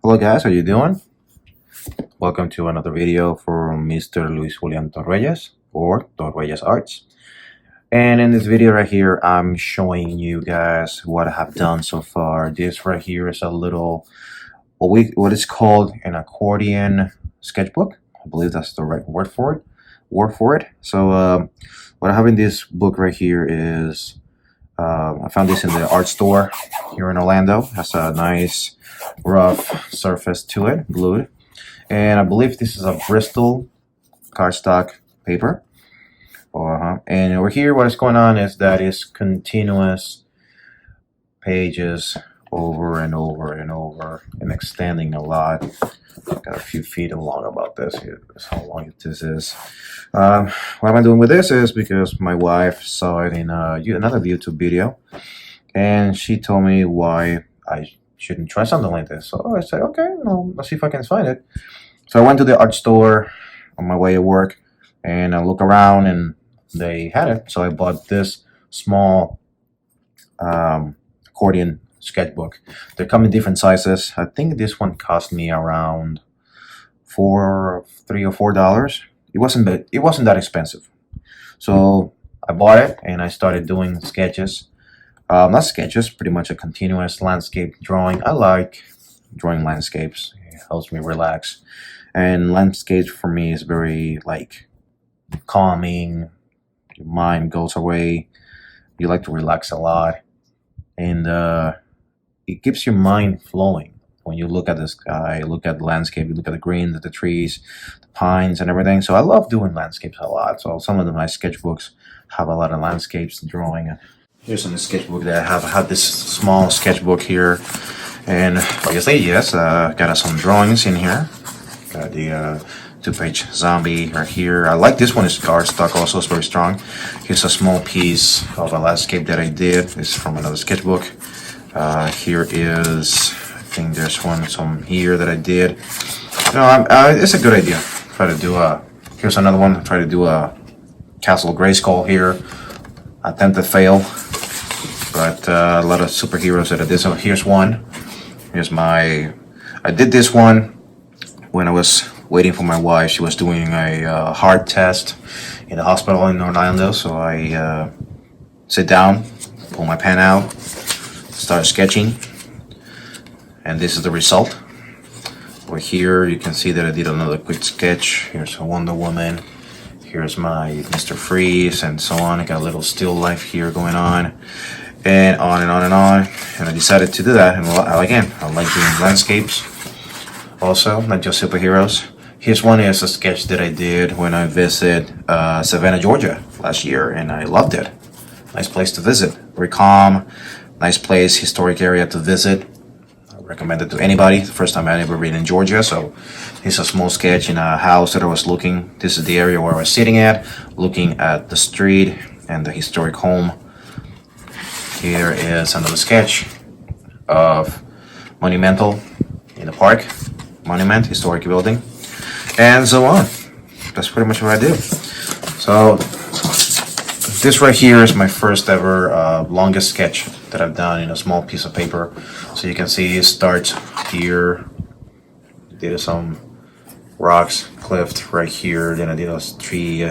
Hello guys, how you doing? Welcome to another video from Mr. Luis Julian Torreyes or Torreyes Arts. And in this video right here, I'm showing you guys what I have done so far. This right here is a little, what is called an accordion sketchbook. I believe that's the right word for it. So what I have in this book right here is, I found this in the art store here in Orlando. It has a nice rough surface to it, glued. And I believe this is a Bristol cardstock paper. And over here, what is going on is that it's continuous pages over and over and over and extending a lot. I've got a few feet along about this. Here's how long this is. What am I doing with this is because my wife saw it in another YouTube video, and she told me why I shouldn't try something like this. So I said, okay, well, let's see if I can find it. So I went to the art store on my way to work, and I looked around, and they had it. So I bought this small accordion sketchbook. They come in different sizes. I think this one cost me around $3 or $4. It wasn't that expensive. So I bought it and I started doing sketches. Not sketches, pretty much a continuous landscape drawing. I like drawing landscapes. It helps me relax. And landscapes for me is very like calming. Your mind goes away. You like to relax a lot. And it keeps your mind flowing. When you look at the sky, look at the landscape, you look at the greens, the trees, the pines and everything. So I love doing landscapes a lot. So some of my sketchbooks have a lot of landscapes drawing. Here's some sketchbook that I have. I have this small sketchbook here. And like I say, yes, got some drawings in here. Got the 2-page zombie right here. I like this one. It's cardstock also. It's very strong. Here's a small piece of a landscape that I did. It's from another sketchbook. Here is, I think there's some here that I did. It's a good idea. Try to do here's another one. Try to do a Castle Grayskull here. Attempted fail. But a lot of superheroes that I did. So here's one. I did this one when I was waiting for my wife. She was doing a heart test in the hospital in Orlando. So I sit down, pull my pen out, start sketching, and this is the result. Over here you can see that I did another quick sketch. Here's a Wonder Woman. Here's my Mr. Freeze and so on. I got a little still life here going on. And on and on and on. And I decided to do that. And again, I like doing landscapes also, not just superheroes. Here's one is a sketch that I did when I visited Savannah, Georgia last year, and I loved it. Nice place to visit. Very calm, nice place, historic area to visit. I recommend it to anybody. The first time I ever been in Georgia. So here's a small sketch in a house that I was looking. This is the area where I was sitting at, looking at the street and the historic home. Here is another sketch of Monumental in the park. Monument, historic building, and so on. That's pretty much what I do. So this right here is my first ever longest sketch that I've done in a small piece of paper. So you can see it starts here. Did some rocks, cliff right here. Then I did a tree,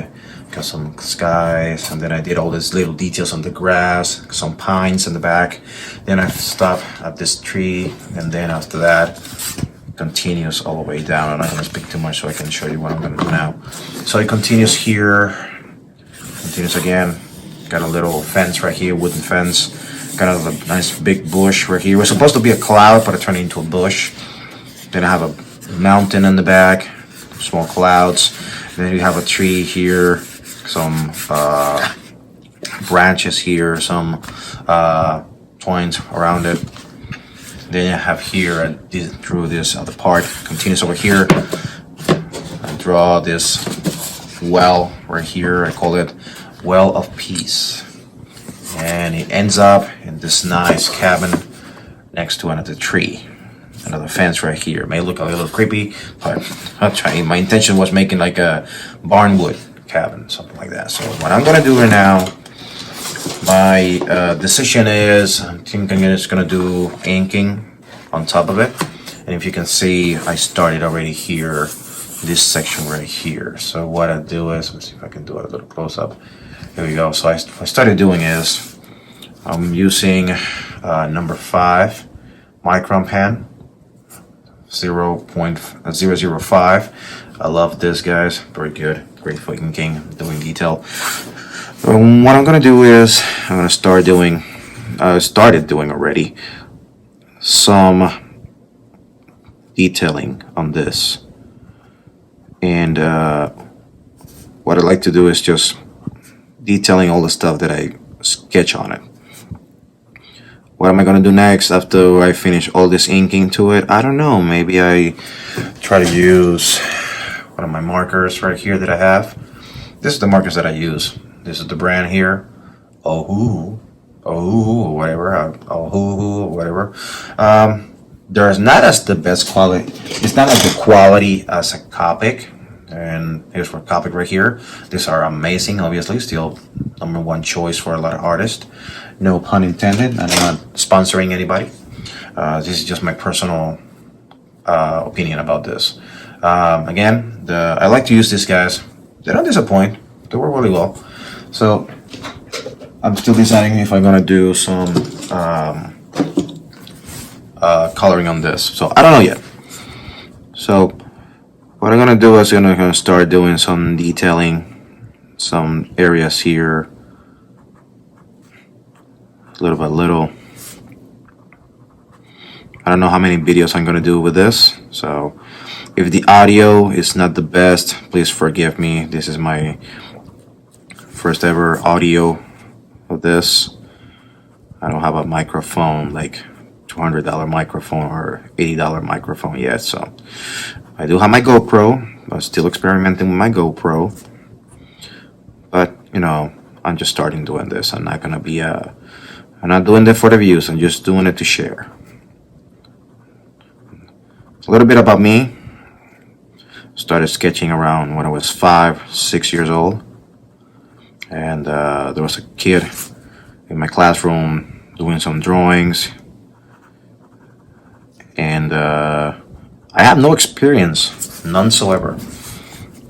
got some skies, and then I did all these little details on the grass, some pines in the back. Then I stopped at this tree, and then after that, continues all the way down. I'm not going to speak too much so I can show you what I'm going to do now. So it continues here, continues again. Got a little fence right here, wooden fence. Got a nice big bush right here. It was supposed to be a cloud, but it turned into a bush. Then I have a mountain in the back, small clouds. Then you have a tree here, some branches here, some twines around it. Then I have here, I drew this other part, continues over here. I draw this well right here. I call it Well of Peace. And it ends up in this nice cabin next to another tree. Another fence right here. It may look a little creepy, but I'm trying. My intention was making like a barnwood cabin, something like that. So what I'm gonna do right now, my decision is, I think I'm just gonna do inking on top of it. And if you can see, I started already here, this section right here. So what I do is, let's see if I can do it a little close up. Here we go. So I started doing is, I'm using number 5 micron pen, 0.005. I love this, guys. Very good. Great for inking, doing detail. What I'm gonna do is I'm gonna started doing already some detailing on this, and what I like to do is just detailing all the stuff that I sketch on it. What am I gonna do next after I finish all this inking to it? I don't know. Maybe I try to use one of my markers right here that I have. This is the markers that I use. This is the brand here, whatever. There's not as the best quality. It's not like the quality as a Copic. And here's for Copic right here. These are amazing, obviously. Still #1 choice for a lot of artists. No pun intended. I'm not sponsoring anybody. This is just my personal opinion about this. Again, I like to use these guys. They don't disappoint. They work really well. So I'm still deciding if I'm gonna do some coloring on this. So I don't know yet. So what I'm gonna do is I'm gonna start doing some detailing, some areas here, little by little. I don't know how many videos I'm gonna do with this, so if the audio is not the best, please forgive me. This is my first ever audio of this. I don't have a microphone, like $200 microphone or $80 microphone yet, so I do have my GoPro. I'm still experimenting with my GoPro, but you know, I'm just starting doing this. I'm not gonna be I'm not doing it for the views. I'm just doing it to share. A little bit about me. Started sketching around when I was 5, 6 years old, and there was a kid in my classroom doing some drawings, and I have no experience, none whatsoever,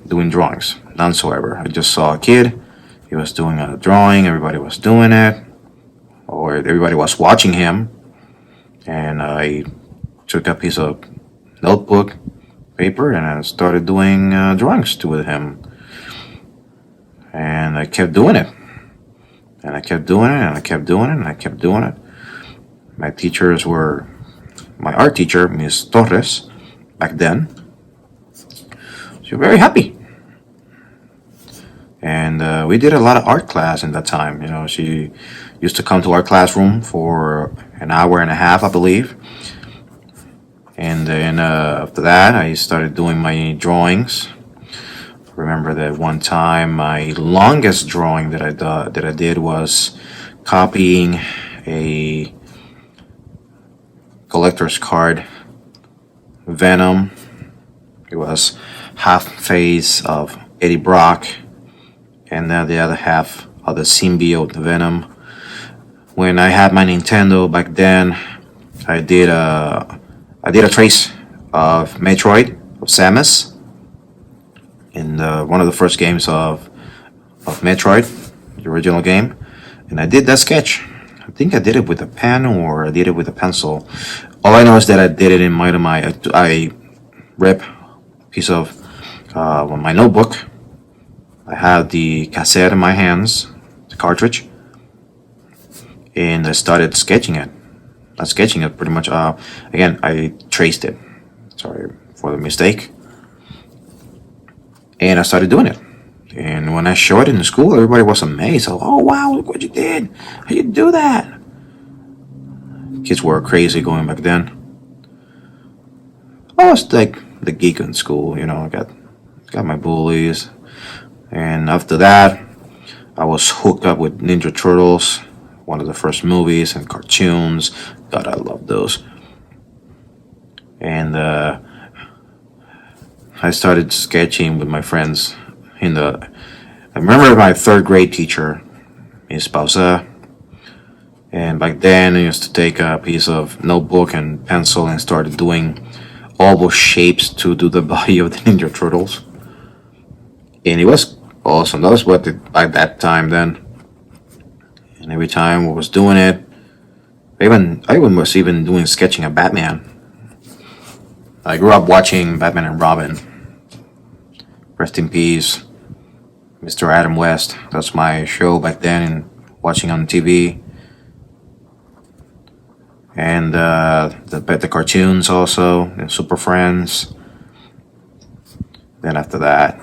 doing drawings, none whatsoever. I just saw a kid, he was doing a drawing, everybody was doing it, or everybody was watching him, and I took a piece of notebook, paper, and I started doing drawings with him, and I kept doing it, and I kept doing it, and I kept doing it, and I kept doing it. My teachers were my art teacher, Miss Torres, back then. She was very happy, and we did a lot of art class in that time. You know, she used to come to our classroom for an hour and a half, I believe. And then after that, I started doing my drawings. I remember that one time, my longest drawing that I did was copying a collector's card, Venom. It was half face of Eddie Brock, and then the other half of the symbiote Venom. When I had my Nintendo back then, I did a trace of Metroid, of Samus, in one of the first games of Metroid, the original game, and I did that sketch. I think I did it with a pen or I did it with a pencil. All I know is that I did it in I ripped a piece of my notebook. I had the cassette in my hands, the cartridge, and I started sketching it. Not sketching it, pretty much. Again, I traced it. Sorry for the mistake. And I started doing it. And when I showed it in school, everybody was amazed. Oh, wow, look what you did. How you do that? Kids were crazy going back then. I was like the geek in school, you know. I got my bullies. And after that, I was hooked up with Ninja Turtles, one of the first movies and cartoons. God, I love those. And I started sketching with my friends I remember my 3rd grade teacher, Miss Pausa, and back then I used to take a piece of notebook and pencil and started doing oval shapes to do the body of the Ninja Turtles, and it was awesome. That was what at that time then, and every time I was doing it, I even was even doing sketching of Batman. I grew up watching Batman and Robin. Rest in peace, Mr. Adam West. That's my show back then, and watching on TV. And the cartoons also, and Super Friends. Then after that,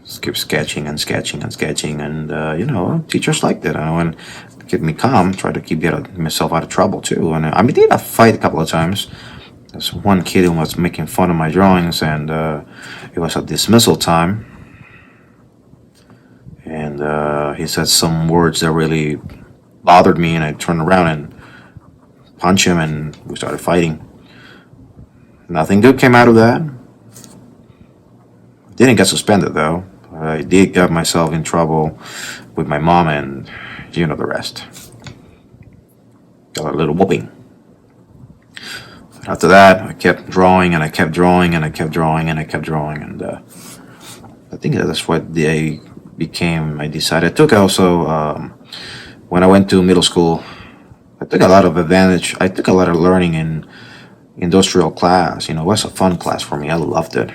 just keep sketching and sketching and sketching, and teachers liked it. And keep me calm, try to keep myself out of trouble too. And I did a fight a couple of times. There's one kid who was making fun of my drawings, and it was a dismissal time. And he said some words that really bothered me, and I turned around and punched him, and we started fighting. Nothing good came out of that. Didn't get suspended though. I did get myself in trouble with my mom, and you know the rest. Got a little whooping. After that, I kept drawing, and I kept drawing, and I kept drawing, and I kept drawing, and I think that's what I decided. I took also, when I went to middle school, I took a lot of advantage. I took a lot of learning in industrial class. It was a fun class for me. I loved it.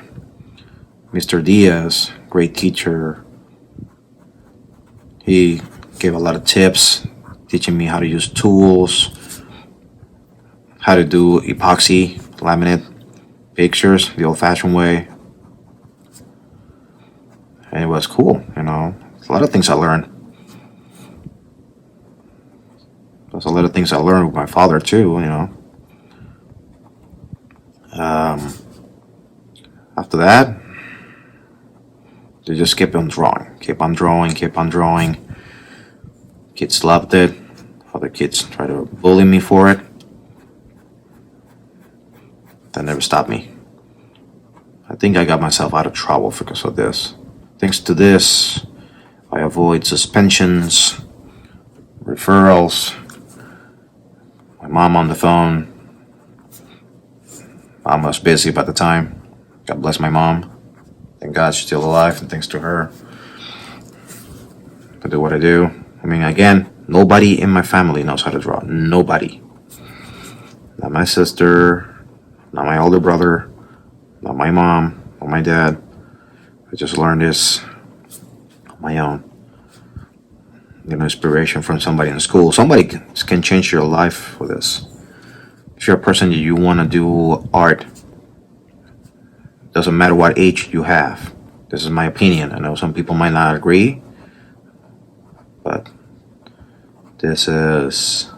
Mr. Diaz, great teacher. He gave a lot of tips, teaching me how to use tools, how to do epoxy, laminate pictures the old-fashioned way. And it was cool, A lot of things I learned. There's a lot of things I learned with my father too, After that, they just kept on drawing, keep on drawing, keep on drawing. Kids loved it. Other kids tried to bully me for it. That never stopped me. I think I got myself out of trouble because of this. Thanks to this, I avoid suspensions, referrals, my mom on the phone. Mom was busy by the time. God bless my mom. Thank God she's still alive, and thanks to her, I do what I do. Again, nobody in my family knows how to draw. Nobody. Not my sister, not my older brother, not my mom, or my dad. I just learned this on my own. Inspiration from somebody in school. Somebody can change your life with this. If you're a person that you want to do art, doesn't matter what age you have. This is my opinion. I know some people might not agree, but this is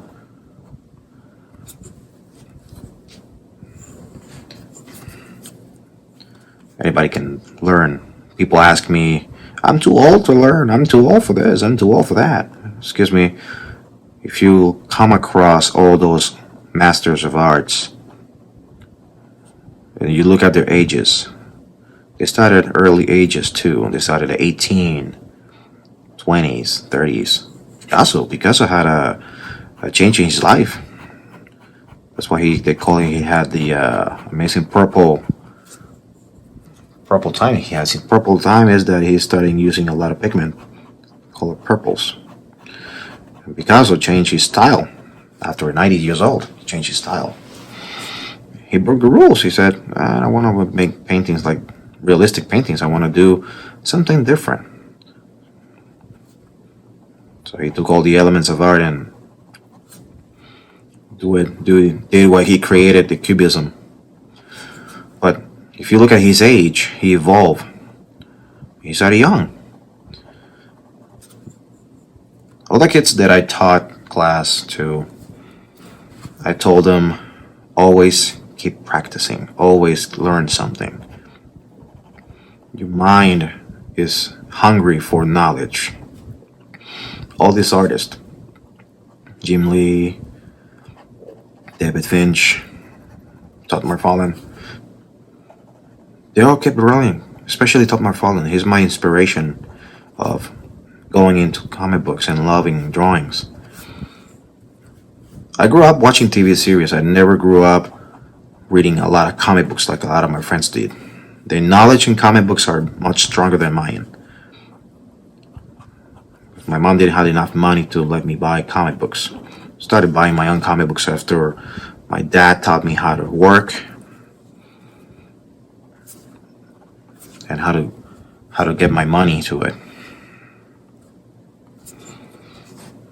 anybody can learn. People ask me, I'm too old to learn, I'm too old for this, I'm too old for that. Excuse me, if you come across all those masters of arts and you look at their ages, they started at early ages too. They started at 18, 20s, 30s. Also, Picasso had a change in his life. That's why he had the amazing purple time. He has purple time is that he's starting using a lot of pigment, called purples. And Picasso changed his style after 90 years old. He changed his style. He broke the rules. He said, I don't want to make paintings like realistic paintings. I want to do something different. So he took all the elements of art and did what he created, the cubism. But if you look at his age, he evolved. He started young. All the kids that I taught class to, I told them, always keep practicing, always learn something. Your mind is hungry for knowledge. All these artists, Jim Lee, David Finch, Todd McFarlane, they all kept learning, especially Todd McFarlane. He's my inspiration of going into comic books and loving drawings. I grew up watching TV series. I never grew up reading a lot of comic books like a lot of my friends did. Their knowledge in comic books are much stronger than mine. My mom didn't have enough money to let me buy comic books. Started buying my own comic books after my dad taught me how to work and how to get my money to it.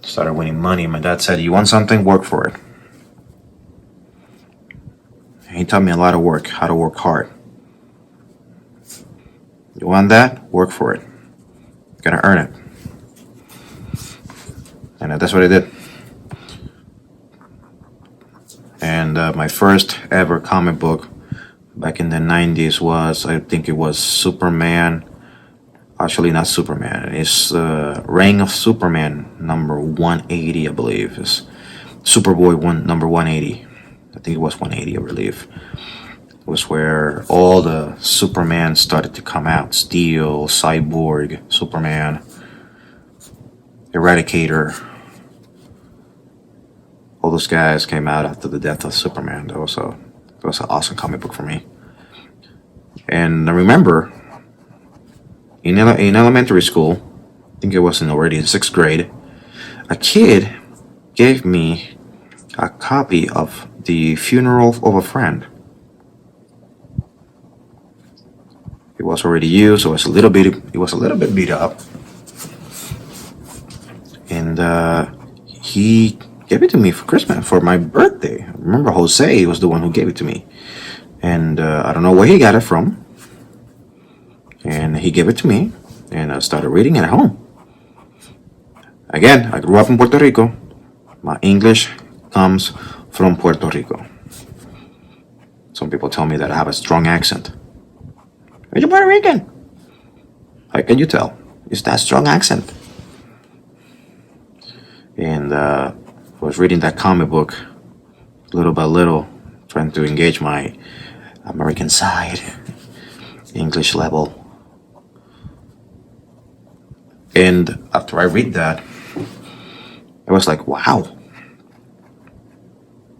Started winning money. My dad said, "You want something? Work for it." And he taught me a lot of work, how to work hard. You want that? Work for it. You're gonna earn it. And that's what I did. And my first ever comic book back in the 90s was, I think it was Superman. Actually, not Superman. It's Reign of Superman number 180, I believe. It's Superboy number 180. I think it was 180, I believe. It was where all the Superman started to come out. Steel, Cyborg, Superman, Eradicator. All those guys came out after the death of Superman. That was an awesome comic book for me. And I remember in elementary school, I think it was already in 6th grade, a kid gave me a copy of The Funeral of a Friend. It was already used. It was a little bit beat up, and he gave it to me for Christmas, for my birthday. I remember Jose was the one who gave it to me, and I don't know where he got it from. And he gave it to me, and I started reading it at home. Again, I grew up in Puerto Rico. My English comes from Puerto Rico. Some people tell me that I have a strong accent. Are you Puerto Rican? How can you tell? It's that strong accent. And I was reading that comic book little by little, trying to engage my American side, English level. And after I read that, I was like, wow,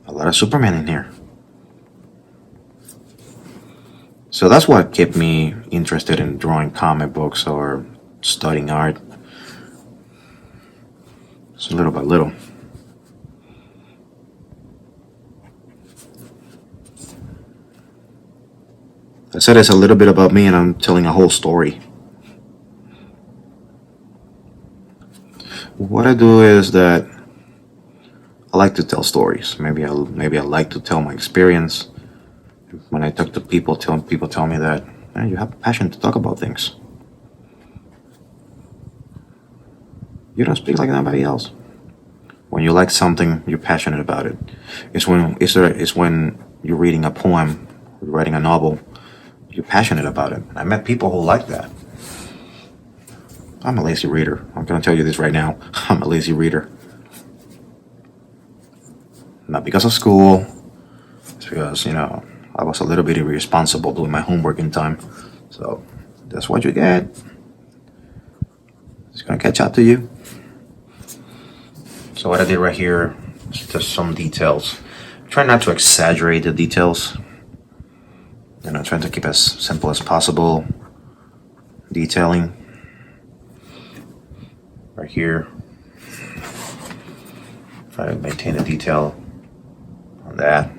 a lot of Superman in here. So that's what kept me interested in drawing comic books or studying art. So little by little. I said it's a little bit about me, and I'm telling a whole story. What I do is that I like to tell stories. Maybe I like to tell my experience. When I talk to people, people tell me that, man, you have a passion to talk about things. You don't speak like nobody else. When you like something, you're passionate about it. It's when you're reading a poem, you're writing a novel, you're passionate about it. I met people who like that. I'm a lazy reader. I'm going to tell you this right now. I'm a lazy reader. Not because of school. It's because, I was a little bit irresponsible doing my homework in time. So that's what you get. It's going to catch up to you. So what I did right here is just some details. Try not to exaggerate the details. Trying to keep as simple as possible. Detailing. Right here. Try to maintain the detail on that,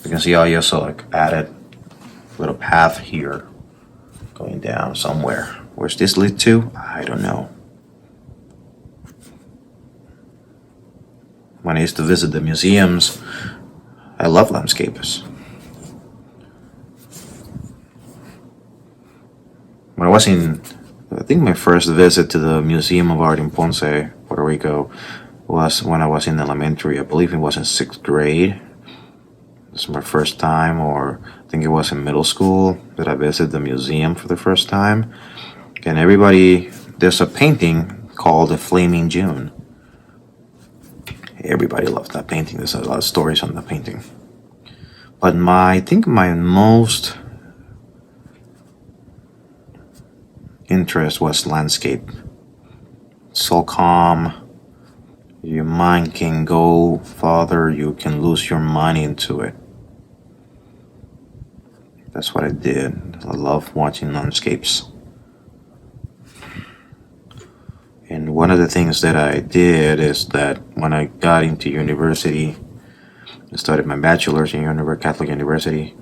You can see I also added a little path here going down somewhere. Where's this lead to? I don't know. When I used to visit the museums, I love landscapes. When I was I think my first visit to the Museum of Art in Ponce, Puerto Rico, was when I was in elementary. I believe it was in 6th grade. This was my first time, or I think it was in middle school that I visited the museum for the first time. And there's a painting called The Flaming June. Everybody loves that painting. There's a lot of stories on the painting. But I think my most interest was landscape. So calm. Your mind can go farther, you can lose your mind into it. That's what I did. I love watching landscapes. And one of the things that I did is that when I got into university, I studied my bachelor's in Catholic University,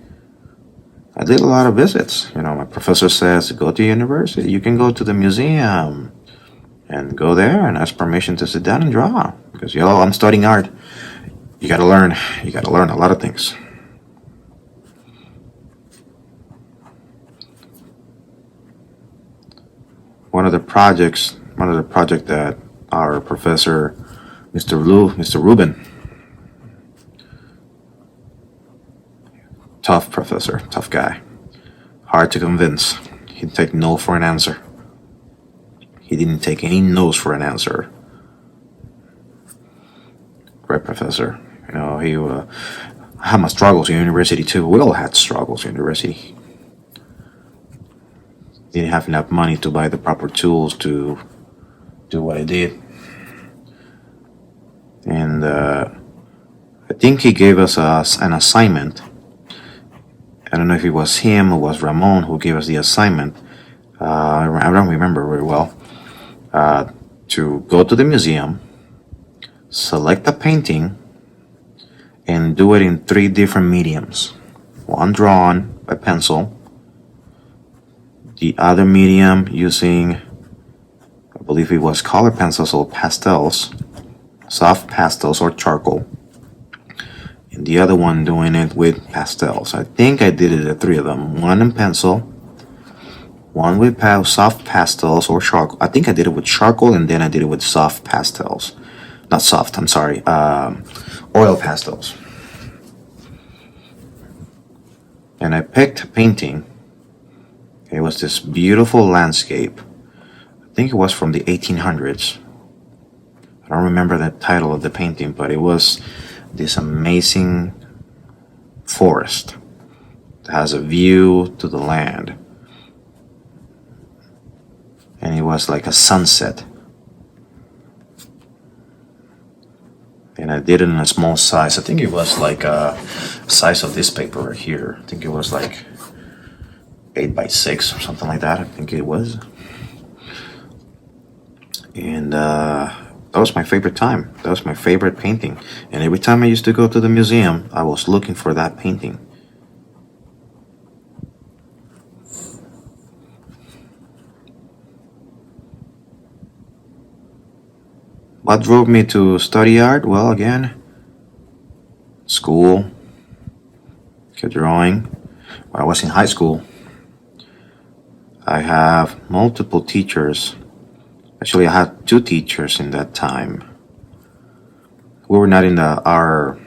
I did a lot of visits. My professor says, go to university. You can go to the museum and go there and ask permission to sit down and draw. Because, I'm studying art. You gotta learn. You gotta learn a lot of things. One of the projects that our professor, Mr. Rubin, tough professor, tough guy, hard to convince. He'd take no for an answer. He didn't take any no's for an answer. Great professor. He had my struggles in university too. We all had struggles in university. Didn't have enough money to buy the proper tools to do what I did. And I think he gave us an assignment. I don't know if it was him or was Ramon who gave us the assignment. I don't remember very well. To go to the museum, select a painting, and do it in 3 different mediums. One drawn by pencil, the other medium using, I believe it was color pencils or pastels, soft pastels or charcoal, and the other one doing it with pastels. I think I did it at 3 of them. One in pencil, one with soft pastels or charcoal. I think I did it with charcoal, and then I did it with soft pastels. Not soft, I'm sorry, oil pastels. And I picked a painting. It was this beautiful landscape. I think it was from the 1800s. I don't remember the title of the painting, but it was this amazing forest that has a view to the land. And it was like a sunset. And I did it in a small size. I think it was like a size of this paper right here. I think it was like 8x6 or something like that. I think it was. And that was my favorite time. That was my favorite painting. And every time I used to go to the museum, I was looking for that painting. What drove me to study art? Well, again, school, kept drawing. When I was in high school, I have multiple teachers. Actually, I had 2 teachers in that time. We were not in our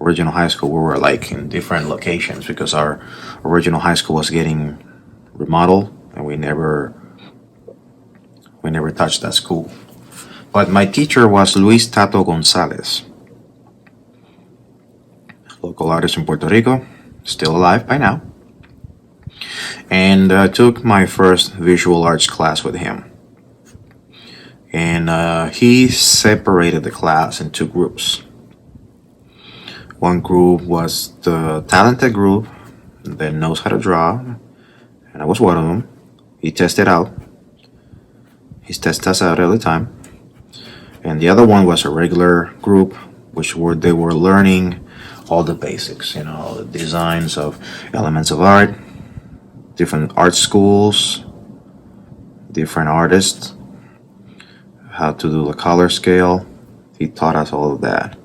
original high school. We were like in different locations because our original high school was getting remodeled, and we never touched that school. But my teacher was Luis Tato Gonzalez, local artist in Puerto Rico, still alive by now. And I took my first visual arts class with him. And he separated the class in 2 groups. One group was the talented group that knows how to draw, and I was one of them. He tested out. He tested us out every time. And the other one was a regular group, they were learning all the basics, the designs of elements of art, different art schools, different artists, how to do the color scale. He taught us all of that.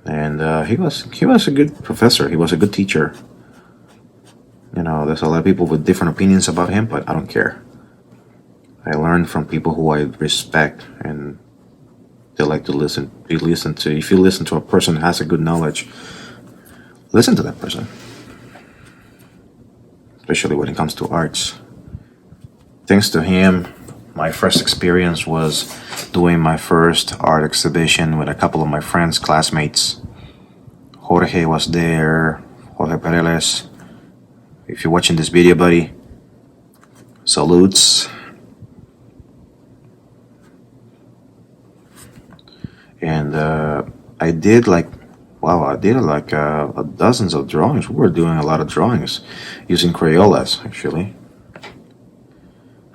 And he was a good professor. He was a good teacher. There's a lot of people with different opinions about him, but I don't care. I learn from people who I respect, and they like to listen. If you listen to a person who has a good knowledge, listen to that person. Especially when it comes to arts. Thanks to him, my first experience was doing my first art exhibition with a couple of my friends, classmates. Jorge was there, Jorge Pereles. If you're watching this video, buddy, salutes. and I did like, wow, I did like dozens of drawings. We were doing a lot of drawings using Crayolas, actually.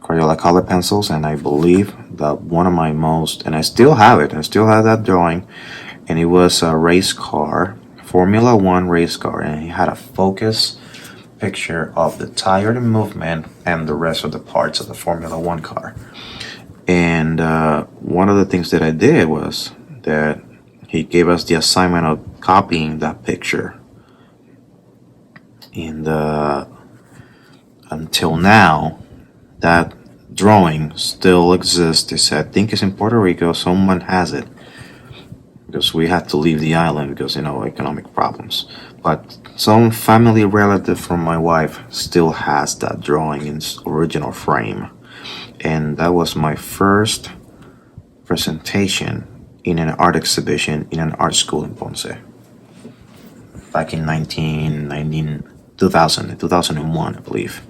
Crayola color pencils, and I believe that one of my most, and I still have it, I still have that drawing, and it was a race car, Formula One race car, and he had a focus picture of the tire and movement and the rest of the parts of the Formula One car. And one of the things that I did was that he gave us the assignment of copying that picture. And until now, that drawing still exists. I think it's in Puerto Rico. Someone has it because we had to leave the island because economic problems. But some family relative from my wife still has that drawing in its original frame, and that was my first presentation in an art exhibition in an art school in Ponce back in 2001, I believe.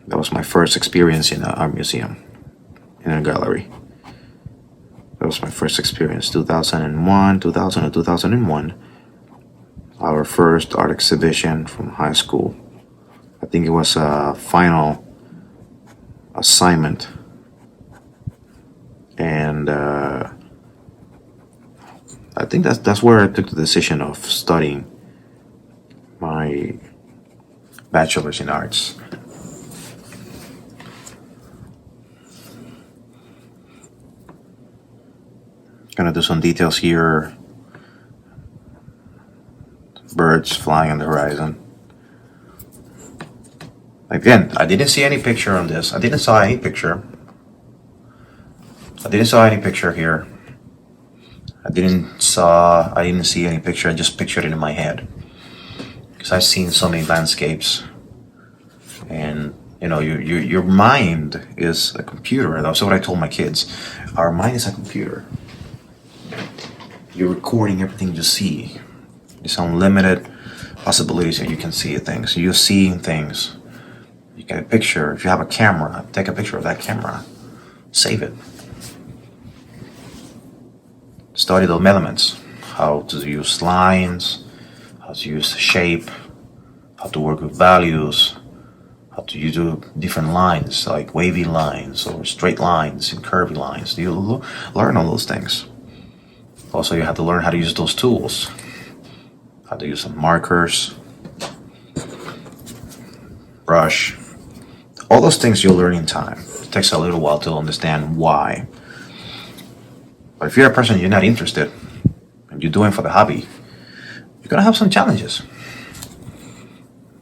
That was my first experience in an art museum, in a gallery. That was my first experience, 2001, 2000 or 2001. Our first art exhibition from high school. I think it was a final assignment. And I think that's where I took the decision of studying my bachelor's in arts. Gonna do some details here. Birds flying on the horizon. Again, I didn't see any picture on this. I didn't saw any picture here. I didn't see any picture. I just pictured it in my head because I've seen so many landscapes, and your mind is a computer. That's what I told my kids. Our mind is a computer. You're recording everything you see. There's unlimited possibilities that you can see things. You're seeing things. You get a picture. If you have a camera, take a picture of that camera. Save it. Study those elements. How to use lines, how to use shape, how to work with values, how to use different lines, like wavy lines or straight lines and curvy lines. You learn all those things. Also, you have to learn how to use those tools. How to use some markers, brush. All those things you'll learn in time. It takes a little while to understand why. But if you're a person you're not interested and you're doing it for the hobby, you're gonna have some challenges.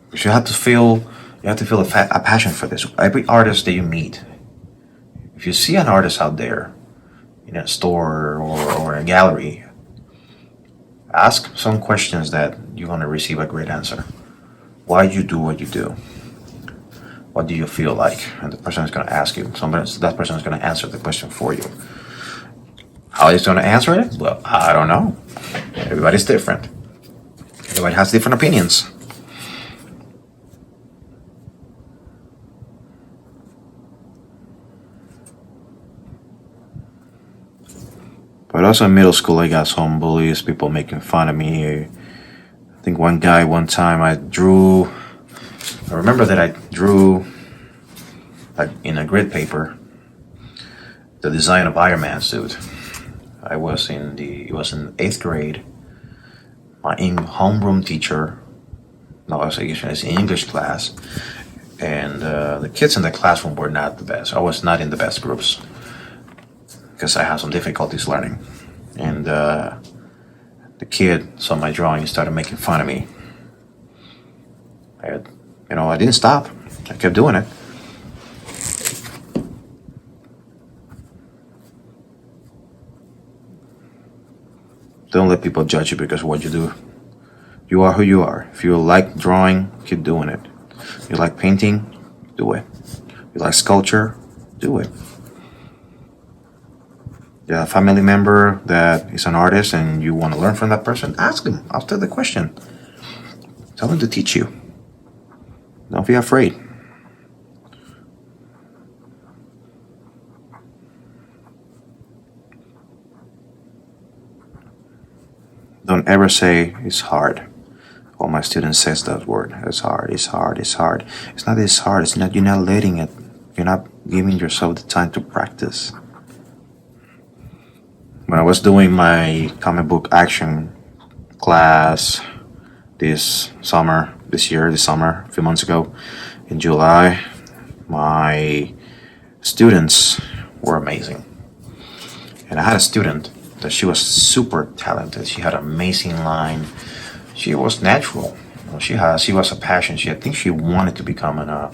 Because you have to feel a passion for this. Every artist that you meet, if you see an artist out there in a store or a gallery, ask some questions that you're going to receive a great answer. Why do you do what you do? What do you feel like? And the person is going to ask you. That person is going to answer the question for you. How he's going to answer it? Well, I don't know. Everybody's different. Everybody has different opinions. But also in middle school, I got some bullies, people making fun of me. I think one time I remember that I drew like in a grid paper the design of Iron Man suit. It was in 8th grade. My homeroom teacher, no, I was in English class, and the kids in the classroom were not the best. I was not in the best groups, because I had some difficulties learning. And the kid saw my drawing and started making fun of me. I didn't stop. I kept doing it. Don't let people judge you because of what you do. You are who you are. If you like drawing, keep doing it. You like painting, do it. You like sculpture, do it. A family member that is an artist and you want to learn from that person, ask them. Ask them the question. Tell them to teach you. Don't be afraid. Don't ever say it's hard. All my students says that word. It's hard. It's hard. It's hard. It's not. It's hard. It's not. You're not letting it. You're not giving yourself the time to practice. When I was doing my comic book action class this summer, this summer, a few months ago, in July, my students were amazing. And I had a student that she was super talented. She had an amazing line. She was natural. She was a passion. I think she wanted to become an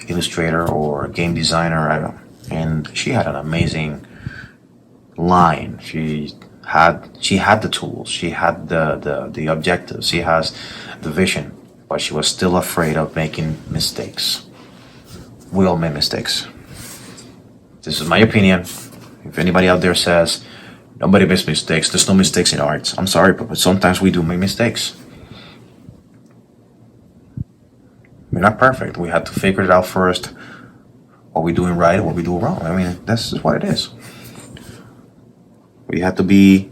illustrator or a game designer. And she had an amazing line. She had the tools. She had the objectives. She has the vision, but she was still afraid of making mistakes. We all make mistakes. This is my opinion. If anybody out there says nobody makes mistakes, there's no mistakes in art. I'm sorry, but sometimes we do make mistakes. We're not perfect. We have to figure it out first. What we're doing right, what we do wrong. I mean, this is what it is. We have to be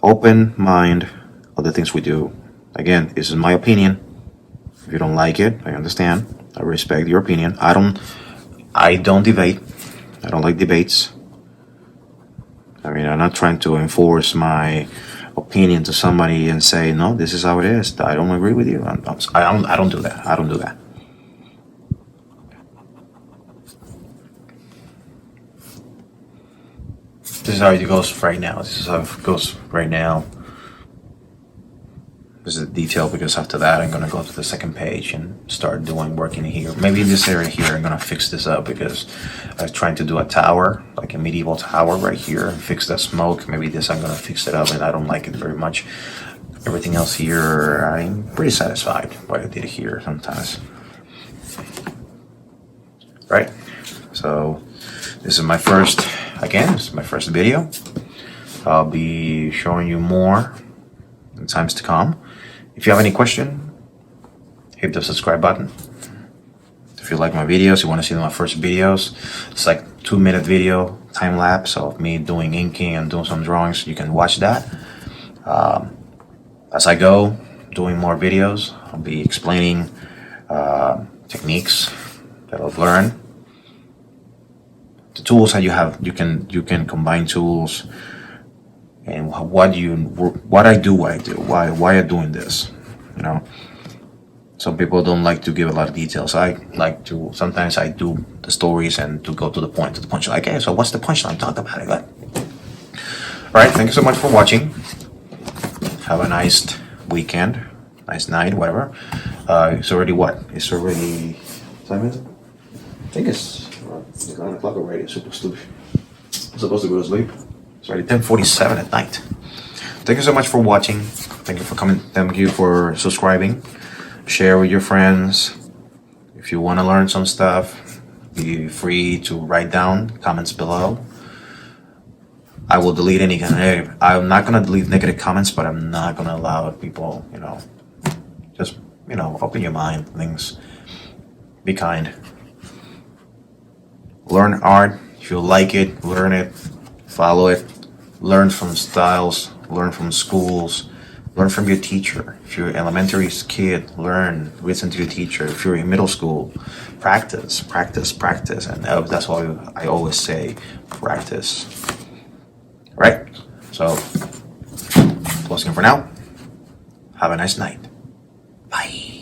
open mind of the things we do. Again, this is my opinion. If you don't like it, I understand. I respect your opinion. I don't debate. I don't like debates. I mean, I'm not trying to enforce my opinion to somebody and say, no, this is how it is. I don't agree with you. I don't do that. I don't do that. This is how it goes right now. This is how it goes right now. This is the detail, because after that I'm going to go to the second page and start working here. Maybe in this area here I'm going to fix this up, because I was trying to do a tower, like a medieval tower right here, and fix that smoke. Maybe this I'm going to fix it up, and I don't like it very much. Everything else here, I'm pretty satisfied with what I did here sometimes. Right? So this is my first video. I'll be showing you more in times to come. If you have any question, hit the subscribe button. If you like my videos, you want to see my first videos, it's like 2-minute video time lapse of me doing inking and doing some drawings. You can watch that. As I go doing more videos, I'll be explaining techniques that I've learned. The tools that you have, you can combine tools, and why I do, why I'm doing this. You know, some people don't like to give a lot of details. I like to. Sometimes I do the stories and to go to the point, to the punchline. Okay, so what's the punchline? Talk about it. All right, thank you so much for watching. Have a nice weekend, nice night, whatever. It's already what? It's already. What time is it? I think it's 9 o'clock already. Super stupid. I'm supposed to go to sleep. It's already 10:47 at night. Thank you so much for watching. Thank you for coming. Thank you for subscribing. Share with your friends. If you want to learn some stuff, be free to write down comments below. I will delete any kind of negative. I'm not going to delete negative comments, but I'm not going to allow people, just, open your mind, things. Be kind. Learn art. If you like it, learn it. Follow it. Learn from styles. Learn from schools. Learn from your teacher. If you're an elementary kid, listen to your teacher. If you're in middle school, practice. And that's why I always say practice. Right? So, closing for now. Have a nice night. Bye.